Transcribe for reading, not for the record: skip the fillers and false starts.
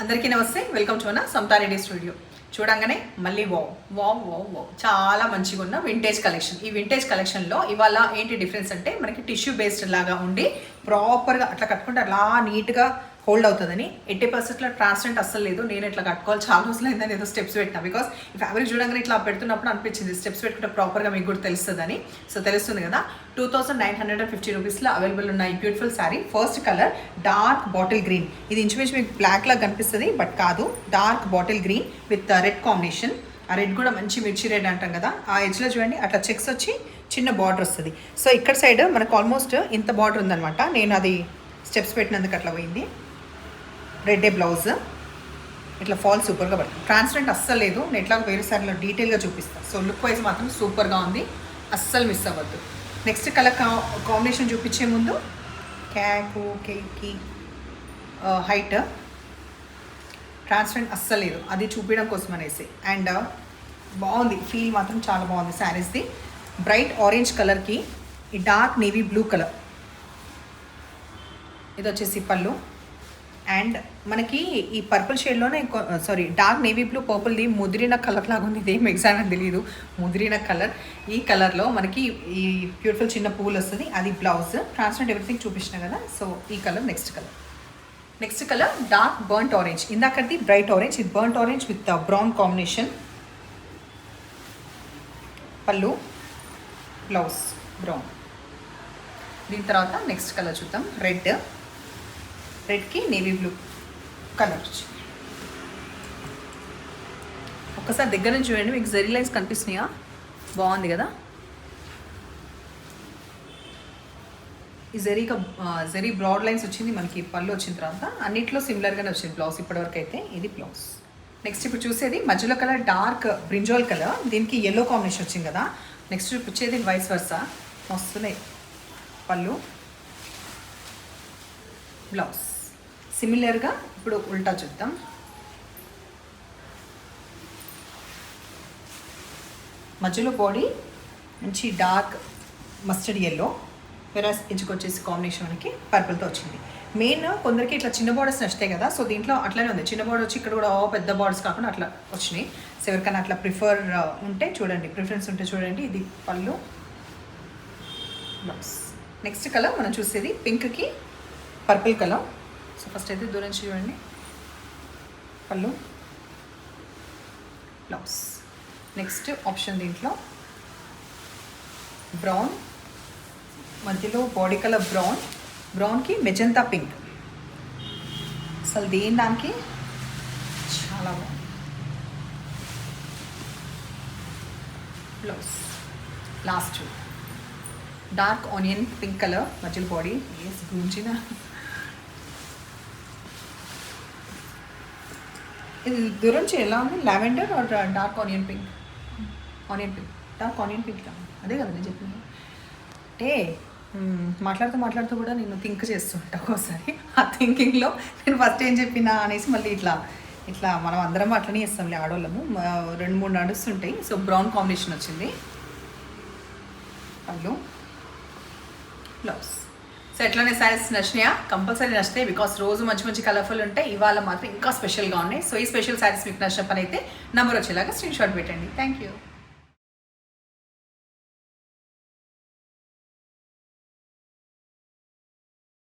అందరికీ నమస్తే, welcome to మన సమతారెడ్డి స్టూడియో. చూడంగానే మళ్ళీ వావ్ వావ్ వావ్ వావ్ చాలా మంచిగా ఉన్న వింటేజ్ కలెక్షన్. ఈ వింటేజ్ కలెక్షన్లో ఇవాళ ఏంటి డిఫరెన్స్ అంటే మనకి టిష్యూ బేస్డ్ లాగా ఉండి ప్రాపర్గా అట్లా కట్టుకుంటే అలా నీట్గా హోల్డ్ అవుతుందని. 80% ట్రాన్స్పరెంట్ అస్సలు లేదు. నేను ఇట్లా కట్టుకోవాలి చాలా రోజులు అయిందని ఏదో స్టెప్స్ పెట్టినా, బికాస్ ఈ ఫ్యాబ్రిక్ చూడంగానే ఇట్లా పెడుతున్నప్పుడు అనిపించింది స్టెప్స్ పెట్టుకుంటే ప్రాపర్గా మీకు కూడా తెలుస్తుందని. సో తెలుస్తుంది కదా. 2950 రూపీస్లో అవైలబుల్ ఉన్న ఈ beautiful sari. First colour dark bottle green. ఇది ఇంచుమించు మీకు బ్లాక్ లాగా కనిపిస్తుంది, బట్ కాదు, dark bottle green with red combination. ఆ రెడ్ కూడా మంచి మిర్చి రెడ్ అంటాం కదా. ఆ ఎడ్జ్లో చూడండి అట్లా చెక్స్ వచ్చి చిన్న బార్డర్ వస్తుంది. సో ఇక్కడ సైడ్ మనకు ఆల్మోస్ట్ ఇంత బార్డర్ ఉందనమాట. నేను అది స్టెప్స్ పెట్టినందుకు అట్లా పోయింది. రెడ్ బ్లౌజ్ ఇట్లా ఫాల్ సూపర్గా పడుతుంది. ట్రాన్స్పరెంట్ అస్సలు లేదు. నేను ఎట్లా వేరే సార్లు డీటెయిల్గా చూపిస్తాను. సో లుక్ వైజ్ మాత్రం సూపర్గా ఉంది, అస్సలు మిస్ అవ్వద్దు. నెక్స్ట్ కలర్ కాంబినేషన్ చూపించే ముందు క్యాకు కేకి హైట్ ట్రాన్స్పరెంట్ అస్సలు లేదు, అది చూపించడం కోసం అనేసి. అండ్ బాగుంది, ఫీల్ మాత్రం చాలా బాగుంది శారీస్ది. బ్రైట్ ఆరెంజ్ కలర్కి ఈ డార్క్ నేవీ బ్లూ కలర్, ఇది వచ్చేసి పళ్ళు. అండ్ మనకి ఈ పర్పుల్ షేడ్లోనే డార్క్ నేవీ బ్లూ పర్పుల్ది ముదిరిన కలర్ లాగా ఉంది. ఇదేం ఎగ్జామ్ అని తెలియదు, ముదిరిన కలర్. ఈ కలర్లో మనకి ఈ బ్యూటిఫుల్ చిన్న పూలు వస్తుంది, అది బ్లౌజ్. ట్రాన్స్పరెంట్ ఎవ్రీథింగ్ చూపించిన కదా. సో ఈ colour next colour dark burnt orange. ఇందాకది బ్రైట్ ఆరెంజ్, ఇది burnt orange with brown combination. పళ్ళు, బ్లౌజ్ బ్రౌన్. దీని తర్వాత నెక్స్ట్ కలర్ చూద్దాం. రెడ్కి నేవీ బ్లూ కలర్. ఒక్కసారి దగ్గర నుంచి చూడండి, మీకు జెరీ లైన్స్ కనిపిస్తున్నాయా? బాగుంది కదా. ఈ జెరీ బ్రాడ్ లైన్స్ వచ్చింది మనకి పళ్ళు వచ్చిన తర్వాత. అన్నిట్లో సిమిలర్గానే వచ్చింది బ్లౌజ్ ఇప్పటివరకు అయితే. ఇది బ్లౌజ్. నెక్స్ట్ ఇప్పుడు చూసేది మధ్యలో కలర్ డార్క్ బ్రింజాల్ కలర్, దీనికి ఎల్లో కాంబినేషన్ వచ్చింది కదా. నెక్స్ట్ వచ్చేది వైస్ వర్సా వస్తున్నాయి. పళ్ళు, బ్లౌజ్ సిమిలర్గా. ఇప్పుడు ఉల్టా చూద్దాం. మధ్యలో బాడీ మంచి డార్క్ మస్టర్డ్ ఎల్లో, వెరాస్ ఎడ్జ్కి వచ్చేసి కాంబినేషన్ మనకి పర్పుల్తో వచ్చింది. మెయిన్ కొందరికి ఇట్లా చిన్న బార్డర్స్ నచ్చుతాయి కదా. సో దీంట్లో అట్లనే ఉంది, చిన్న బార్డర్ వచ్చి ఇక్కడ కూడా పెద్ద బార్డర్స్ కాకుండా అట్లా వచ్చినాయి. సో ఎవరికైనా అట్లా ప్రిఫరెన్స్ ఉంటే చూడండి. ఇది పళ్ళు, బ్లౌజ్. నెక్స్ట్ కలర్ మనం చూసేది పింక్కి పర్పుల్ కలర్. సో ఫస్ట్ అయితే దూరం నుంచి చూడండి. పళ్ళు, బ్లౌజ్. నెక్స్ట్ ఆప్షన్ దీంట్లో బ్రౌన్, మధ్యలో బాడీ కలర్ బ్రౌన్కి మెజంతా పింక్. అసలు దానికి చాలా బాగుంది. Blouse last dark onion pink colour, మధ్యలో బాడీ గుంచిన. ఇది దూరం నుంచి ఎలా ఉంది? Lavender or dark onion pink? Dark onion pink అదే కదా నేను చెప్పింది. అంటే మాట్లాడుతూ కూడా నేను థింక్ చేస్తుంటా ఒక్కోసారి. ఆ థింకింగ్లో నేను ఫస్ట్ ఏం చెప్పినా అనేసి మళ్ళీ ఇట్లా మనం అందరం అట్లనే చేస్తాంలే ఆడవాళ్ళము. 2-3 నడుస్తుంటాయి. సో బ్రౌన్ కాంబినేషన్ వచ్చింది. పళ్ళు, బ్లౌజ్. సో ఎట్లనే శారీస్ నచ్చినాయా? కంపల్సరీ నచ్చినాయి, బికాస్ రోజు మంచి కలర్ఫుల్ ఉంటాయి. ఇవాళ మాత్రం ఇంకా స్పెషల్గా ఉన్నాయి. సో ఈ స్పెషల్ శారీస్ మీకు నచ్చిన పని అయితే నెంబర్ వచ్చేలాగా స్క్రీన్ షాట్ పెట్టండి. Thank you.